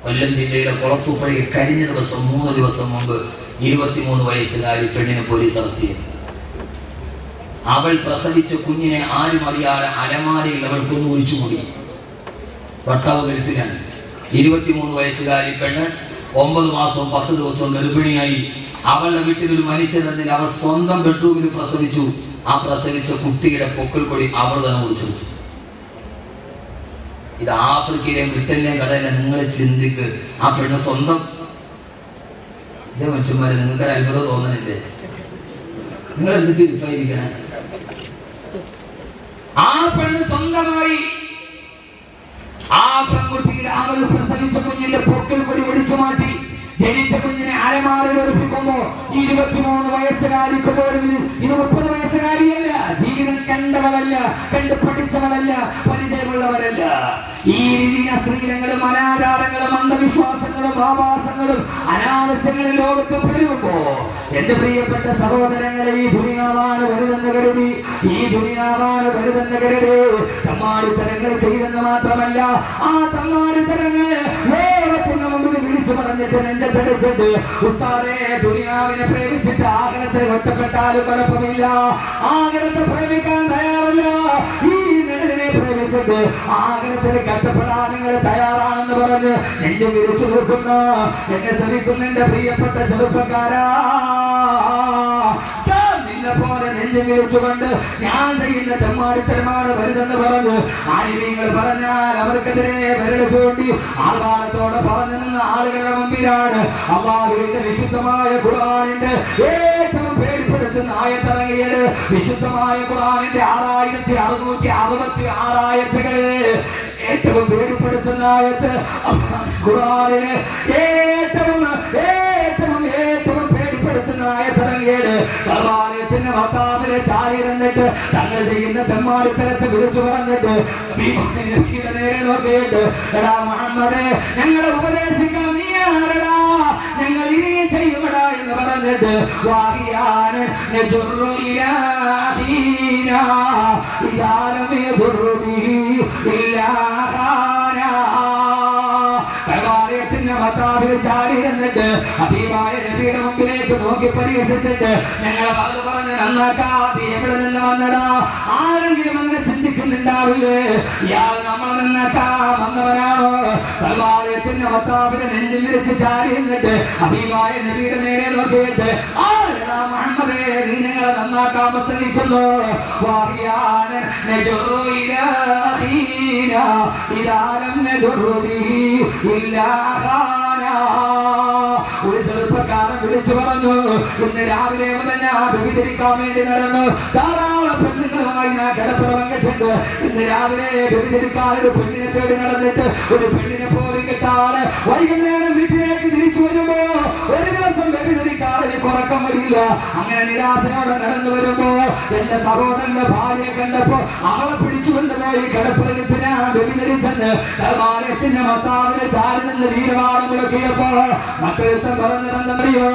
കൊല്ലം ജില്ലയിലെ കുളത്തൂപ്പുഴയിൽ കഴിഞ്ഞ ദിവസം 3 ദിവസം മുമ്പ് 23 വയസ്സുകാരി പെണ്ണിനെ പോലീസ് അറസ്റ്റ് ചെയ്തു. അവൾ പ്രസവിച്ച കുഞ്ഞിനെ ആരും അറിയാതെ അലമാരയിൽ അവൾ കൊന്നു ഒഴിച്ചുകൂടി. ഭർത്താവ് ഗൾഫിലാണ്. 23 വയസ്സുകാരി പെണ്ണ് 9 മാസവും 10 ദിവസവും ഗർഭിണിയായി. അവളുടെ വീട്ടിൽ ഒരു മനുഷ്യനെന്നിൽ അവൾ സ്വന്തം ബെഡ്റൂമിൽ പ്രസവിച്ചു. ആ പ്രസവിച്ച കുട്ടിയുടെ പൊക്കിൾ കൊടി അവൾ തന്നെ ഒഴിച്ചു. ഇത് ആഫ്രിക്കയിലെയും ബ്രിട്ടനിലെയും കഥയല്ല. നിങ്ങൾ ചിന്തിക്ക്, ആ പെണ്ണ് സ്വന്തം. ഇതേ മനുഷ്യന്മാരെ നിങ്ങൾക്കൊരു അത്ഭുതം തോന്നണില്ലേ? നിങ്ങൾ എന്ത് ഇരിക്കണം? ആ പെണ്ണ് സ്വന്തമായി ആ പെൺകുട്ടിയുടെ അവൾ പ്രസവിച്ച കുഞ്ഞിന്റെ പൊക്കിൾ കൊടി ഒടിച്ചു മാറ്റി. ജനിച്ച കുഞ്ഞിനെ അലമാരയിൽ ഒളിപ്പിക്കുമ്പോ 23 വയസ്സുകാരിക്ക് പോലും ഇത് 30 വയസ്സുകാരിയല്ല. ജീവിതം കണ്ടവളല്ല, കണ്ടു പഠിച്ചവളല്ല, പരിചയമുള്ളവരല്ല. ഈ സ്ത്രീലങ്ങളും അനാചാരങ്ങളും അന്ധവിശ്വാസങ്ങളും ആവാസങ്ങളും അനാവശ്യങ്ങളും ലോകത്ത് പെരുകുമ്പോ എന്റെ പ്രിയപ്പെട്ട സഹോദരങ്ങളെ, ഈ ദുനിയാവാണ് വലുതെന്ന് കരുതി, ഈ ദുനിയാവാണ് വലുതെന്ന് കരുതി തമ്മാടിത്തരങ്ങൾ ചെയ്തെന്ന് മാത്രമല്ല, ആ തമ്മാടിത്തരങ്ങൾ ലോകത്തിന് മുമ്പിൽ വിളിച്ചു പറഞ്ഞിട്ട് നെഞ്ചത്തടിച്ചിട്ട് ഉസ്താദേ ദുനിയാവിനെ പ്രേമിച്ചിട്ട് ആഗ്രഹത്തിൽ ഒറ്റപ്പെട്ടാലും കുഴപ്പമില്ല, ആഗ്രഹത്തെ പ്രേമിക്കാൻ തയ്യാറല്ല, ഈ നിഴലിനെ പ്രേമിച്ചിട്ട് ആഗ്രഹത്തിൽ കഷ്ടപ്പെടാൻ നിങ്ങൾ തയ്യാറാണെന്ന് പറഞ്ഞ് നെഞ്ചു വിരിച്ചു നിൽക്കുന്ന എന്നെ ശ്രമിക്കുന്ന എന്റെ പ്രിയപ്പെട്ട ചെറുപ്പക്കാരാ, പോലെ നെഞ്ചു വിരിച്ചുകൊണ്ട് ഞാൻ ചെയ്യുന്ന തെമ്മാടിത്തരമാണ് വലുതെന്ന് പറഞ്ഞു ആലിമീങ്ങൾ പറഞ്ഞാൽ അവർക്കെതിരെ വിരൽ ചൂണ്ടി ആഘാതത്തോടെ പറഞ്ഞു നിന്ന ആളുകളുടെ മുമ്പിലാണ് അല്ലാഹുവിന്റെ വിശുദ്ധമായ ഖുർആനിന്റെ ഏറ്റവും പേടിപ്പെടുത്തുന്ന ആയത്തിറങ്ങിയത്. വിശുദ്ധമായ ഖുർആനിന്റെ 6666 ആയത്തുകള് ഏറ്റവും പേടിപ്പെടുത്തുന്ന ആയത്ത് ഖുർആനിലെ ഏറ്റവും ആയത്തിറങ്ങിയത്. കളവാലയത്തിന്റെ ഭർത്താവിനെ ചാരിയിരുന്നിട്ട് തങ്ങൾ ചെയ്യുന്ന തെമ്മാടിത്തരത്തെ വിളിച്ചു പറഞ്ഞിട്ട് നേരെ നോക്കിയിട്ട് എടാ മുഹമ്മദേ, ഞങ്ങളെ ഉപദേശിക്കാൻ നീ ആരടാ, ഞങ്ങൾ ഇനിയും ചെയ്യുമടാ എന്ന് പറഞ്ഞിട്ട് വാഹിയാണ് ചാരിയിരുന്നിട്ട് ഹബീബായ നബിയുടെ മുമ്പിലേക്ക് നോക്കി പരിഹസിച്ചിട്ട് ഞങ്ങളെ വാത് പറഞ്ഞ് നന്നാക്കാതെ എവിടെ നിന്ന് വന്നടാ, ആരെങ്കിലും അങ്ങനെ ചിന്തിക്കുന്നുണ്ടാവില്ലേ, ഇയാൾ നമ്മളെ നന്നാക്കാൻ വന്നവരാണോ? കൽവാലയത്തിന്റെ ഭർത്താവിനെ നെഞ്ചിൽ വിരിച്ച് ചാരിയിരുന്നിട്ട് ഹബീബായ നബിയുടെ നേരെ നോക്കിയിട്ട് ആരെടാ മുഹമ്മദേ, നീ ഞങ്ങളെ നന്നാക്കാൻ പ്രസംഗിക്കുന്നു. വാഹിയാണ് ഒരു ചെറുപ്പക്കാരൻ വിളിച്ചു പറഞ്ഞു, ഇന്ന് രാവിലെ മുതൽ ഞാൻ വ്യഭിചരിക്കാൻ വേണ്ടി നടന്നു, ധാരാളം പെണ്ണുങ്ങളുമായി ഞാൻ കിടപ്പുറ പങ്കിട്ടുണ്ട്. ഇന്ന് രാവിലെ വ്യഭിചരിക്കാൻ ഒരു പെണ്ണിനെ തേടി നടന്നിട്ട് ഒരു പെണ്ണിനെ പോലും കിട്ടാതെ വൈകുന്നേരം വീട്ടിലേക്ക് തിരിച്ചു വരുമ്പോ ഒരു ദിവസം വ്യഭിചരിക്കാൻ എനിക്ക് ഉറക്കം വരില്ല. അങ്ങനെ നിരാശയോടെ നടന്നു വരുമ്പോ എന്റെ സഹോദരന്റെ ഭാര്യയെ കണ്ടപ്പോ അവളെ പിടിച്ചുകൊണ്ടുപോയി കിടപ്പുറയിട്ട് ഞാൻ വ്യഭിചരിച്ചെന്ന് ദേവാലയത്തിന്റെ ഭർത്താവിനെ ചാരി നിന്ന് വീരവാദം മുഴക്കിയപ്പോ മറ്റൊരുത്തൻ പറഞ്ഞിരുന്നറിയോ,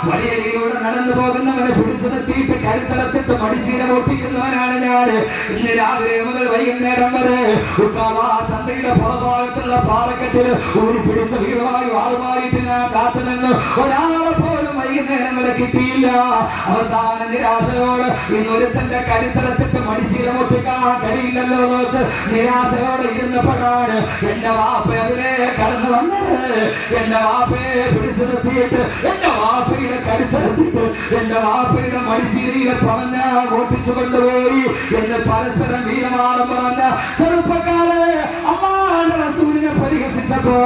വഴിയിലൂടെ നടന്നു പോകുന്നവനെ പിടിച്ചു നിർത്തിയിട്ട് കരുത്തറത്തിട്ട് മടിശീല പൊട്ടിക്കുന്നവനാണ് ഞാൻ. ഇന്ന് രാവിലെ മുതൽ വൈകുന്നേരം വരെ ചന്തയുടെ പുറഭാഗത്തുള്ള പാറക്കെട്ടിൽ ഊരി പിടിച്ച വീരമായി വാളുമായിട്ട് ഞാൻ കാത്തുനിന്ന് ഒരാളെ പോലും വൈകുന്നേരം വരെ കിട്ടിയില്ല. അവസാന നിരാശയോട് ഇന്നൊരുത്തന്റെ കരുത്തറത്തിട്ട് മടിശീല പൊട്ടിക്കാൻ കഴിയില്ലല്ലോ നോക്ക് നിരാശയോടെ ഇരുന്നപ്പോഴാണ് എന്റെ വാപ്പ അതിലെ കടന്നു വന്നത്. എന്റെ വാപ്പയെ പിടിച്ചു നിർത്തിയിട്ട് എന്റെ വാപ്പയുടെ കരുത്തരത്തിട്ട് എന്റെ വാപ്പയുടെ മടിശീലയിലെ പറഞ്ഞ ഓട്ടിച്ചു കൊണ്ടുപോയി എന്ന് പരസ്പരം വീരമാണം പറഞ്ഞ ചെറുപ്പക്കാരെ അമ്മാന്റെ റസൂലിനെ പരിഹസിച്ചപ്പോ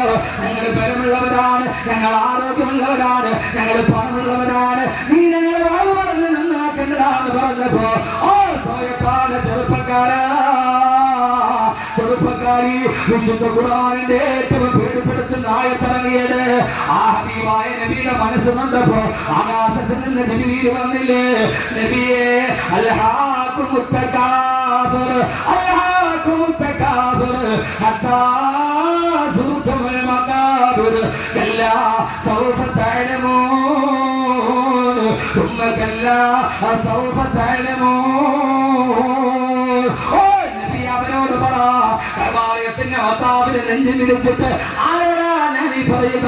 ഞങ്ങൾ ബലമുള്ളവരാണ്, ഞങ്ങൾ ആരോഗ്യമുള്ളവരാണ്, ഞങ്ങൾ പണമുള്ളവരാണ്, നീ ഞങ്ങളെ വാഴ പറഞ്ഞ് നന്നാക്കേണ്ടതാന്ന് പറഞ്ഞപ്പോ ഓ സമയത്താണ് ചെറുപ്പക്കാരി വിശുദ്ധ ഖുർആനിന്റെ ഏറ്റവും പേടിപ്പെടുത്തുന്ന ആയത്തിറങ്ങിയത്. ആ ഹബീബായ നബിയുടെ മനസ്സ് നൊണ്ടപ്പോ ആകാശത്ത് നിന്ന് ജിബ്രീൽ വന്നില്ലേ, നബിയെ അൽഹാകുമുത് തകാബുർ അൽഹാകുമുത് തകാബുർ ഹത്താ സുർതുൽ മഖാബിർ കല്ലാ സൗഫ തഅലമൂൻ തുമ്മ കല്ലാ സൗഫ തഅലമൂൻ. സമുദായത്തിന്റെ വത്താവിന് നെഞ്ചു വിരിച്ചിട്ട് ആരോടാ ഞാൻ ഈ പറയുക?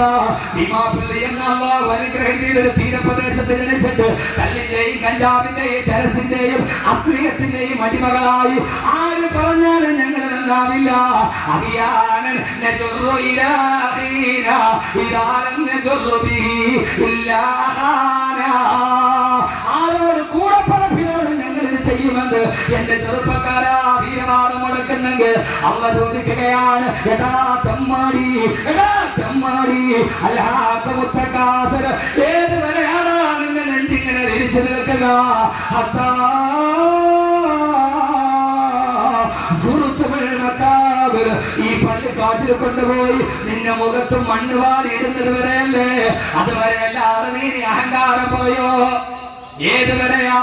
ഭീമാപള്ളി എന്ന അല്ലാഹു അനുഗ്രഹം ചെയ്തൊരു തീരപ്രദേശത്ത് ജനിച്ചിട്ട് കല്ലിന്റെയും കഞ്ചാവിന്റെയും ചരസിന്റെയും അശ്ലീലത്തിന്റെയും അടിമകളായി ആര് പറഞ്ഞാലും ഞങ്ങൾ നന്നാവില്ല. അറിയാനൻ നജുറു ഇലാഹീന ഇലാലൻ നജുറു ബിഹി ഇല്ലാഹാന. ആരോട് കൂടെ പറപ്പിനോട് ഞങ്ങൾ ഇത് ചെയ്യുമെന്ന് എന്റെ ചെറുപ്പക്കാരാ വീരവാദം മുടക്കുന്നെങ്കിൽ അവ ചോദിക്കുകയാണ്, എടാ തെമ്മാടി, എടാ തെമ്മാടി, അല്ലാഹുത്തകാസർ ഏതുവരെയാണ് നിന്റെ നെഞ്ചിങ്ങനെ തിരിച്ചു നിൽക്കുക? ഈ പള്ളിക്കാട്ടിൽ കൊണ്ടുപോയി നിന്നെ മുഖത്തും മണ്ണ് വാരി ഇടുന്നത് വരെയല്ലേ? അതുവരെ അല്ലാതെ നീ അഹങ്കാരം പോയോ? ഏതുവരെയാ?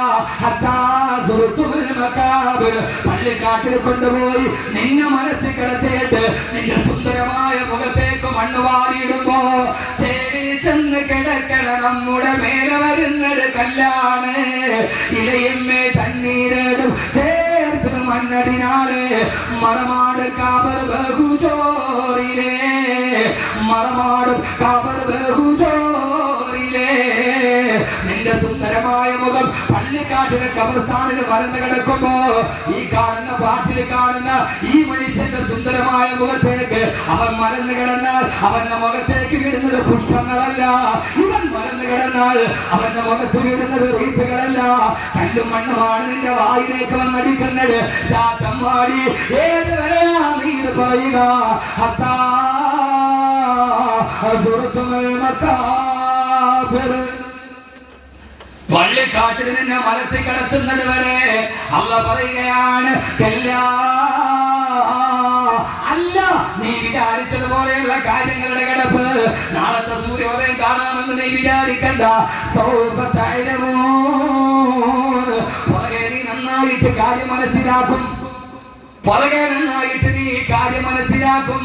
പള്ളിക്കാട്ടിൽ കൊണ്ടുപോയി നിന്നെ മനസ്സിൽ കിടത്തിയിട്ട് നിന്റെ സുന്ദരമായ മുഖത്തേക്ക് മണ്ണ് വാരിയിടുമ്പോ ചേരി ചെന്ന് കിടക്കണ നമ്മുടെ മേലെ വരുന്നത് കല്ലാണ്. ഇലയമ്മേ തണ്ണീരടും ചേർത്ത് മണ്ണടിനാല് മറമാട് കാബർ ബഹുജോറിലേ, മറമാടും കാബർ ബഹുജോറിലേ. നിന്റെ സുന്ദരമായ മുഖം പള്ളിക്കാട്ടിലെ കബർസ്ഥാനിൽ മറന്നു കിടക്കുമ്പോ ഈ കാണുന്ന പാട്ടിൽ കാണുന്ന ഈ മനുഷ്യന്റെ സുന്ദരമായ മുഖത്തേക്ക് അവൻ മറന്നു കിടന്നാൽ അവന്റെ മുഖത്തേക്ക് വീടുന്നത് പുഷ്പങ്ങളല്ല. ഇവൻ മറന്നു കിടന്നാൽ അവന്റെ മുഖത്ത് വീടുന്നത് റീത്തുകളല്ല, കല്ലും മണ്ണുമാണ് നിന്റെ വായിലേക്ക് വന്നടിക്കുന്നത്. രാജമ്മാടി ഏതുവരെയാ നീ ഇത് പറയുക? പള്ളിക്കാട്ടിൽ നിന്നെ മലത്തിൽ കിടത്തുന്നത് വരെ അല്ലാഹു പറയുകയാണ്, അല്ല നീ വിചാരിച്ചതുപോലെയുള്ള കാര്യങ്ങളുടെ കിടപ്പ് നാളത്തെ സൂര്യോദയം കാണാമെന്ന് നീ വിചാരിക്കണ്ട. പുറകെ നീ നന്നായിട്ട് കാര്യം മനസ്സിലാക്കും, പുറകെ നന്നായിട്ട് നീ കാര്യം മനസ്സിലാക്കും,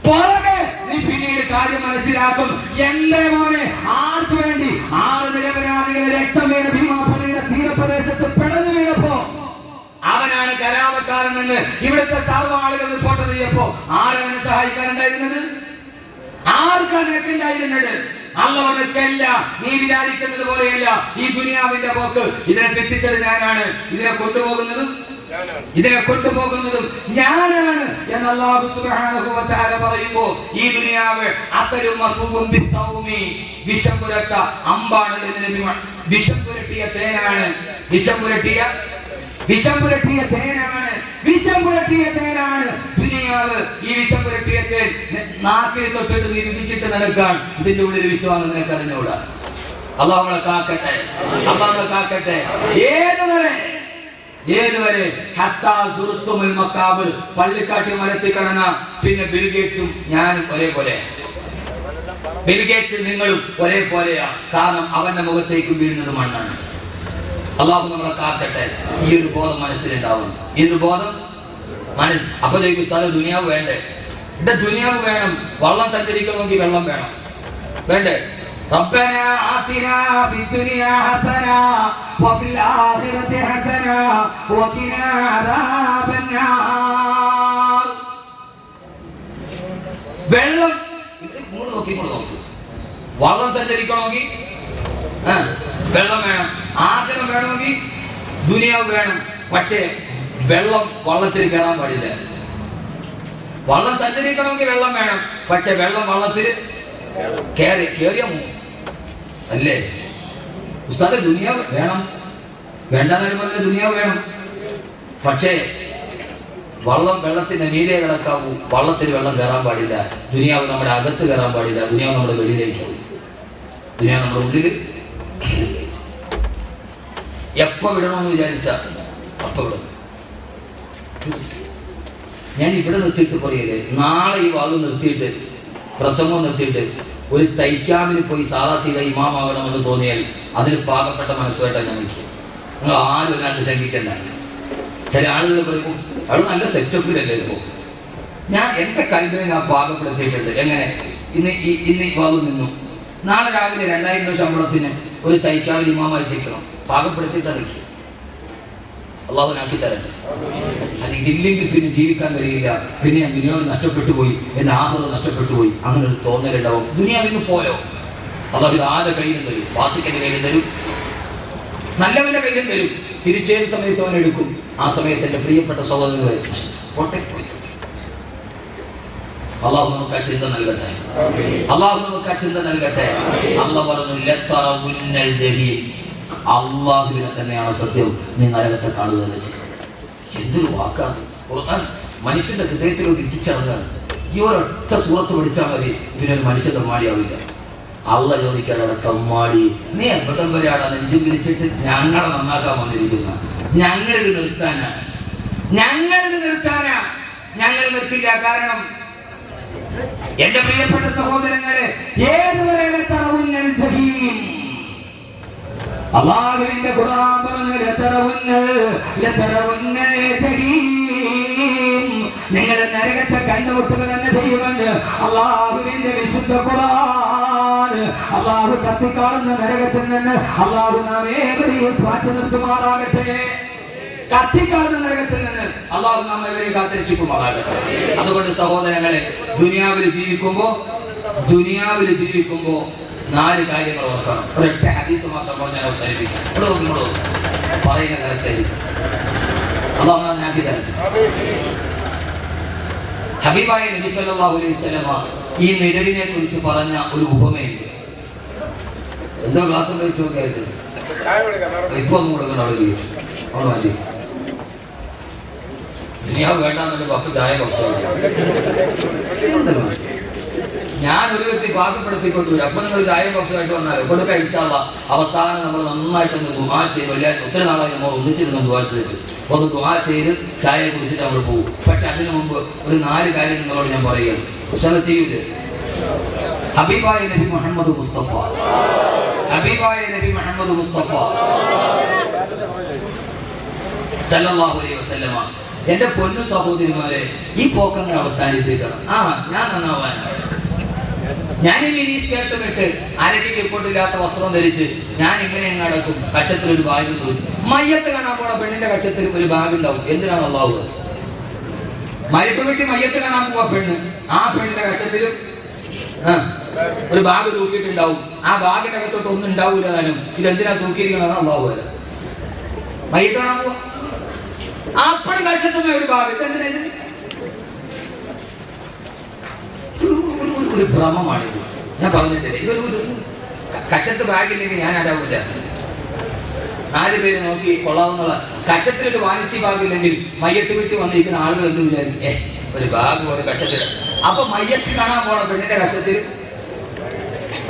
പുറകെ നീ പിന്നീട് കാര്യം മനസ്സിലാക്കും. എന്റെ മോനെ, ആർക്ക് വേണ്ടി 6 നിരപരാധികളെ രക്തം വീണ ഭീമാപള്ളിയുടെ തീരപ്രദേശത്ത് പിടഞ്ഞു വീണപ്പോ അവനാണ് കലാപക്കാരനെന്ന് ഇവിടുത്തെ സർവ്വ ആളുകൾ റിപ്പോർട്ട് ചെയ്യപ്പോ ആരാണ് സഹായിക്കാനുണ്ടായിരുന്നത്? ആർക്കാണ് ഉണ്ടായിരുന്നത്? അല്ലാഹുവിനല്ല. നീ വിചാരിക്കുന്നത് പോലെയല്ല ഈ ദുനിയാവിന്റെ പോക്ക്. ഇതിനെ സൃഷ്ടിച്ചത് ഞാനാണ്, ഇതിനെ കൊണ്ടുപോകുന്നതും ഞാനാണ് എന്ന് അല്ലാഹു സുബ്ഹാനഹു വ തആല പറയുമ്പോൾ ഈ ദുനിയാവ് അസലും മതൂബും ബിത്തൗമി, വിഷം പുരട്ട അമ്പാണ് എന്ന് നബി വിഷം പുരട്ടിയ തേനാണ്, വിഷം പുരട്ടിയ തേനാണ് ദുനിയാവ്. ഈ വിഷം പുരട്ടിയ തേൻ നാക്കിൽ തൊട്ടിട്ട് നീ രുചിച്ചിട്ട് നടക്കാൻ ഇതിന്റെ ഉള്ളിൽ വിശ്വാസം നിനക്ക് അറിഞ്ഞൂടാ. അല്ലാഹു നമ്മളെ കാക്കട്ടെ. ഏതുവരെ പള്ളിക്കാട്ടി മലത്തിൽ കിടന്ന പിന്നെ ബിൽഗേറ്റ്സും ഞാനും ഒരേപോലെ, ബിൽഗേറ്റ്സ് നിങ്ങളും ഒരേപോലെയാ. കാരണം അവന്റെ മുഖത്തേക്ക് വീഴുന്നത് മണ്ണാണ്. അല്ലാഹു നമ്മളെ കാക്കട്ടെ. ഈ ഒരു ബോധം മനസ്സിലുണ്ടാവും. ഈ ഒരു ബോധം അപ്പൊ ചോദിക്കും, സ്ഥലം ദുനിയാവ് വേണ്ടേ? ഇവിടെ ദുനിയാവ് വേണം. വള്ളം സഞ്ചരിക്കണമെങ്കിൽ വെള്ളം വേണം, വേണ്ടേ? ربنا آتنا في الدنيا حسنة وفي الآخرة حسنة وقنا عذاب النار. വെള്ളം ഇങ്ങോട്ട് നോക്കി വള്ളം സഞ്ചരിക്കണമെങ്കിൽ വെള്ളം വേണം, ആഗ്രഹം വേണമെങ്കിൽ ദുനിയാവ് വേണം. പക്ഷേ വെള്ളം വള്ളത്തിൽ കയറാൻ പാടില്ല. വള്ളം സഞ്ചരിക്കണമെങ്കിൽ വെള്ളം വേണം, പക്ഷെ വെള്ളം വള്ളത്തിൽ കേറിയ അല്ലേ? ഉസ്താദ് ദുനിയാവ് വേണം, വേണ്ടെന്നൊരു പറഞ്ഞ ദുനിയാവ് വേണം. പക്ഷേ വെള്ളത്തിന്റെ മീതെ കിടക്കാവൂ, വള്ളത്തിൽ വെള്ളം കയറാൻ പാടില്ല. ദുനിയാവ് നമ്മുടെ അകത്ത് കയറാൻ പാടില്ല, ദുനിയാവ് നമ്മുടെ വെളിയിലേക്ക്, ദുനിയാവ് നമ്മുടെ ഉള്ളിൽ. എപ്പോ വിടണമെന്ന് വിചാരിച്ച അപ്പൊ വിടും. ഞാൻ ഇവിടെ നിർത്തിയിട്ട് പറയല്ലേ, നാളെ ഈ വാദം നിർത്തിയിട്ട് പ്രസംഗം നിർത്തിയിട്ട് ഒരു തൈക്കാമിന് പോയി സാദാ സീത ഇമാമാകണമെന്ന് തോന്നിയാൽ അതിന് പാകപ്പെട്ട മനസ്സുമായിട്ടാണ് ഞാൻ നിൽക്കുക. നിങ്ങൾ ആരും ഒരാണ്ട് ശങ്കിക്കണ്ട. ചില ആളുകൾ പറയുമ്പോൾ അത് നല്ല സെറ്റപ്പിലല്ലേ ഇപ്പോൾ. ഞാൻ എൻ്റെ കൽബിനെ ഞാൻ പാകപ്പെടുത്തിയിട്ടുണ്ട്. എങ്ങനെ? ഇന്ന് ഈ വാദം നിന്നു, നാളെ രാവിലെ 2000 രൂപ ശമ്പളത്തിന് ഒരു തൈക്കാവിൽ ഇമാമായിട്ടിരിക്കണം, പാകപ്പെടുത്തിയിട്ടാണ് നിൽക്കുക. അള്ളാഹുനാക്കി തരട്ടെ. അല്ല ഇതില്ലെങ്കിൽ പിന്നെ ജീവിക്കാൻ കഴിയില്ല, പിന്നെ ഞാൻ ദുനിയാവിൽ നഷ്ടപ്പെട്ടു പോയി, എന്റെ ആഹ്റം നഷ്ടപ്പെട്ടു പോയി, അങ്ങനെ ഒരു തോന്നലുണ്ടാവും. ദുനിയാവിൽ നിന്ന് പോയോ? അള്ളാഹു ഇത് ആരുടെ കയ്യിലും തരും, വാസിക്കന്റെ കയ്യിലും തരും, നല്ലവന്റെ കയ്യിലും തരും. തിരിച്ചേത് സമയത്ത് അവൻ എടുക്കും. ആ സമയത്ത് എന്റെ പ്രിയപ്പെട്ട സഹോദരങ്ങളെ അള്ളാഹു നമുക്ക് ആ ചിന്ത നൽകട്ടെ. അള്ളാഹു നമുക്ക് ആ ചിന്ത നൽകട്ടെ. അള്ളാഹു പറഞ്ഞു ലതറവുന്നൽ ജഹീം, അള്ളാഹുവിനെ തന്നെയാണ് സത്യം, നീ നരകത്തെ കാണുക എന്ന് ചെയ്യും. എന്തൊരു വാക്കാണ് ഖുർആൻ മനുഷ്യന്റെ ഹൃദയത്തിലോട്ട് ഇറ്റിച്ചടങ്ങാണ്. ഈ ഒരൊറ്റ സൂറത്ത് പഠിച്ചാൽ മതി, പിന്നെ ഒരു മനുഷ്യ തമ്മാടിയാവില്ല. അള്ളാഹ് ചോദിക്കാനാണ് തമ്മാടി, നീ എപ്പോഴും വരെയാണ് നെഞ്ചും വിളിച്ചിട്ട് ഞങ്ങളെ നന്നാക്കാൻ വന്നിരിക്കുന്ന? ഞങ്ങളിത് നിർത്താനാ, ഞങ്ങളിത് നിർത്താനാ. ഞങ്ങൾ നിർത്തില്ല. കാരണം എന്റെ പ്രിയപ്പെട്ട സഹോദരങ്ങളെ, ഏതുവരെ ലതറവുന്നൽ ജഹീം, അല്ലാഹുവിന്റെ ഖുർആൻ പറഞ്ഞു ലതറവുന്നൽ ജഹീം, നിങ്ങൾ നരകത്തെ കണ്ടുമുട്ടുക തന്നെ ചെയ്യുമെന്ന് അല്ലാഹുവിന്റെ വിശുദ്ധ ഖുർആൻ. അല്ലാഹു കത്തിക്കാളുന്ന നരകത്തിൽ നിന്ന് അല്ലാഹു നാം ഏവരെയും മാറ്റി നിർത്തുമാറാകട്ടെ. കത്തിക്കാളുന്ന നരകത്തിൽ നിന്ന് അല്ലാഹു നാം ഏവരെയും കാത്തിരക്ഷിക്കുമാറാകട്ടെ. അതുകൊണ്ട് സഹോദരങ്ങളെ, ദുനിയാവിൽ ജീവിക്കുമ്പോ 4 കാര്യങ്ങൾ ഓർക്കണം. ഒരൊറ്റ ഹദീസ് മാത്രം പറഞ്ഞ് ഞാൻ അവസാനിപ്പിക്കാം. ഇവിടെ നോക്കിക്കോളൂ, പറയുന്ന കറക്റ്റായിരിക്കും. അല്ലാഹു നമ്മെ ആക്കി തരട്ടെ. ഹബീബായ നബി സല്ലല്ലാഹു അലൈഹി വസല്ലമ ഈ നിഴലിനെ കുറിച്ച് പറഞ്ഞ ഒരു ഉപമയുണ്ട്. എന്തോ ക്ലാസ് കഴിച്ചു നോക്കിയായിട്ട് ഇപ്പൊ ഒന്നും കൊടുക്കണം. അവിടെ ജീവിച്ചു അവിടെ മാറ്റി ദുനിയാവ് വേണ്ടാന്നൊരു കപ്പ് ചായ ഞാൻ ഒരു വ്യക്തി പാകപ്പെടുത്തിക്കൊണ്ട് വരും. അപ്പൊ നിങ്ങൾ ചായ ബോക്സായിട്ട് വന്നാൽ കൊടുക്കാം ഇൻഷാ അല്ലാഹ്. അവസാനം നമ്മൾ നന്നായിട്ടൊന്ന് ദുആ ചെയ്ത്, വെള്ളിയാഴ്ച ഒത്തിരി നാളായി നമ്മൾ ഒന്നിച്ചിരുന്ന് ദുആ ചെയ്തിട്ട് ഒന്ന് ദുആ ചെയ്ത് ചായ കുടിച്ചിട്ട് നമ്മൾ പോകും. പക്ഷെ അതിനു മുമ്പ് ഒരു 4 കാര്യം നിങ്ങളോട് ഞാൻ പറയുകയാണ്. പക്ഷെ ചെയ്യൂലേ? ഹബീബായ നബി മുഹമ്മദ് മുസ്തഫ, ഹബീബായ നബി മുഹമ്മദ് മുസ്തഫ സല്ലല്ലാഹു അലൈഹി വസല്ലമ, എന്റെ പൊന്നു സഹോദരിമാരെ, ഈ പോക്കങ്ങൾ അവസാനിപ്പിക്കണം. ഞാൻ നന്നാവാനാണ്. ഞാൻ മിനി സ്കേർട്ടും ഇട്ട് അരയ്ക്ക് റിപ്പോർട്ടില്ലാത്ത വസ്ത്രം ധരിച്ച് ഞാൻ ഇങ്ങനെ നടക്കും. കക്ഷത്തിൽ ഒരു ബാഗ് തൂക്കി. മയ്യത്ത് കാണാൻ പോണ പെണ്ണിന്റെ കക്ഷത്തിൽ ഒരു ബാഗ് ഉണ്ടാവും. എന്തിനാണ് അള്ളാഹു? മരിപ്പ് വെട്ടി മയ്യത്ത് കാണാൻ പോവാ പെണ്ണ്, ആ പെണ്ണിന്റെ കക്ഷത്തിൽ ഒരു ബാഗ് തൂക്കിയിട്ടുണ്ടാവും. ആ ബാഗിന്റെ അകത്തോട്ട് ഒന്നും ഉണ്ടാവൂല. താനും ഇതെന്തിനാ തൂക്കിയിരിക്കണമെന്ന് അള്ളാഹു വരെ. മയ്യത്ത് കാണാൻ പോവാ, അപ്പഴും കക്ഷത്തുന്ന ഒരു ബാഗ്. ഇതെന്തിനാ? ഒരു ഭ്രമമാണിത്. ഞാൻ പറഞ്ഞിട്ടില്ലേ, ഇതൊരു കക്ഷത്ത് ബാഗില്ലെങ്കിൽ ഞാൻ ആരാവില്ല. 4 പേര് നോക്കി കൊള്ളാവുന്നുള്ള കക്ഷത്തിലൊരു വാനിറ്റി ബാഗില്ലെങ്കിൽ മയ്യത്ത് വീട്ടിൽ വന്നിരിക്കുന്ന ആളുകൾ എന്ത് വിചാരിക്കും? ഒരു ബാഗ് ഒരു കക്ഷത്തിൽ. അപ്പൊ മയ്യത്ത് കാണാൻ പോണ പെണ്ണിന്റെ കക്ഷത്തിൽ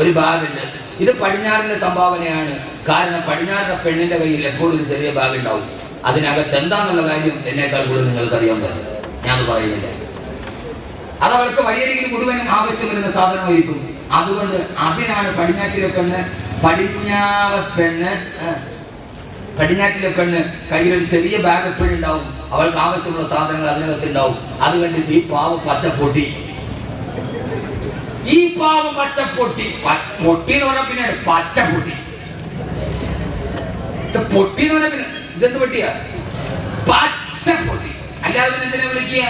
ഒരു ബാഗുണ്ട്. ഇത് പടിഞ്ഞാറിന്റെ സംഭാവനയാണ്. കാരണം പടിഞ്ഞാറിന്റെ പെണ്ണിന്റെ കയ്യിൽ എപ്പോഴും ഒരു ചെറിയ ബാഗ് ഉണ്ടാവും. അതിനകത്ത് എന്താന്നുള്ള കാര്യം എന്നേക്കാൾ കൂടുതൽ നിങ്ങൾക്ക് അറിയാൻ പറ്റും. ഞാൻ പറയുന്നില്ല. അതവൾക്ക് വഴിയരികിൽ മുഴുവനും ആവശ്യം വരുന്ന സാധനമായിരിക്കും. അതുകൊണ്ട് അതിനാണ് പടിഞ്ഞാറ്റിലെ പെണ്ണ് കയ്യിലൊരു ചെറിയ ബാഗ് എപ്പോഴും ഉണ്ടാവും. അവൾക്ക് ആവശ്യമുള്ള സാധനങ്ങൾ അതിനകത്ത് ഉണ്ടാവും. അത് കണ്ടിട്ട് ഈ പാവം പച്ചപ്പൊട്ടി പൊട്ടി എന്ന് പറഞ്ഞാൽ പിന്നെ പച്ചപ്പൊട്ടി പൊട്ടി എന്ന് പറഞ്ഞാൽ പിന്നെ ഇതെന്ത് പൊട്ടിയാ? പച്ചപ്പൊട്ടി. അല്ലാതെ പിന്നെ എന്തിനാ വിളിക്കുക?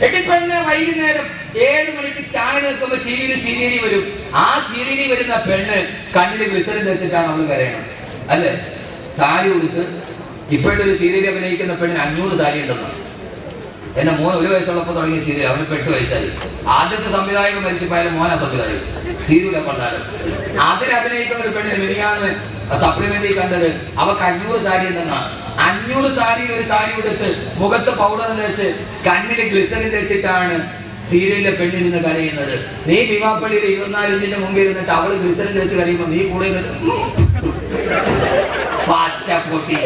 എട്ടിപ്പെണ്ണ് വൈകുന്നേരം 7 മണിക്ക് ചായ നിൽക്കുമ്പോ ടിവിയിൽ സീരിയലി വരും. ആ സീരിയലി വരുന്ന പെണ്ണ് കണ്ണിൽ ഗ്ലിസറിൻ വെച്ചിട്ടാണ് അവള് കരയണം, അല്ലേ? സാരി കൊടുത്ത് ഇപ്പോഴത്തെ ഒരു സീരിയൽ അഭിനയിക്കുന്ന പെണ്ണിന് 500 സാരി ഉണ്ടെന്നാണ്. എന്റെ മോൻ 1 വയസ്സുള്ളപ്പോൾ തുടങ്ങിയ സീരിയൽ, അവന് 8 വയസ്സായി. ആദ്യത്തെ സംവിധായകൻ മരിച്ചപ്പോയാലും മോനാ സംവിധായകൻ. സീരിയലൊക്കെ കൊണ്ടാലും അതിൽ അഭിനയിക്കുന്ന ഒരു പെണ്ണിന് മിനിയാന്ന് സപ്ലിമെന്റിൽ കണ്ടത് അവക്ക് 500 സാരി ഉണ്ടെന്നാണ്. 500 സാരി ഒരു സാരി എടുത്ത് മുഖത്ത് പൗഡർ തേച്ച് കണ്ണില് ഗ്ലിസറിൻ തേച്ചിട്ടാണ് സീരിയലിലെ പെണ്ണിരുന്ന് കരയുന്നത്. നീ ഭീമാപ്പള്ളിയിൽ 24 മുമ്പിൽ ഇരുന്നിട്ട് അവള് ഗ്ലിസറിൻ തേച്ച് കരയുമ്പോ നീ കൂടെ പച്ച പൊട്ടി.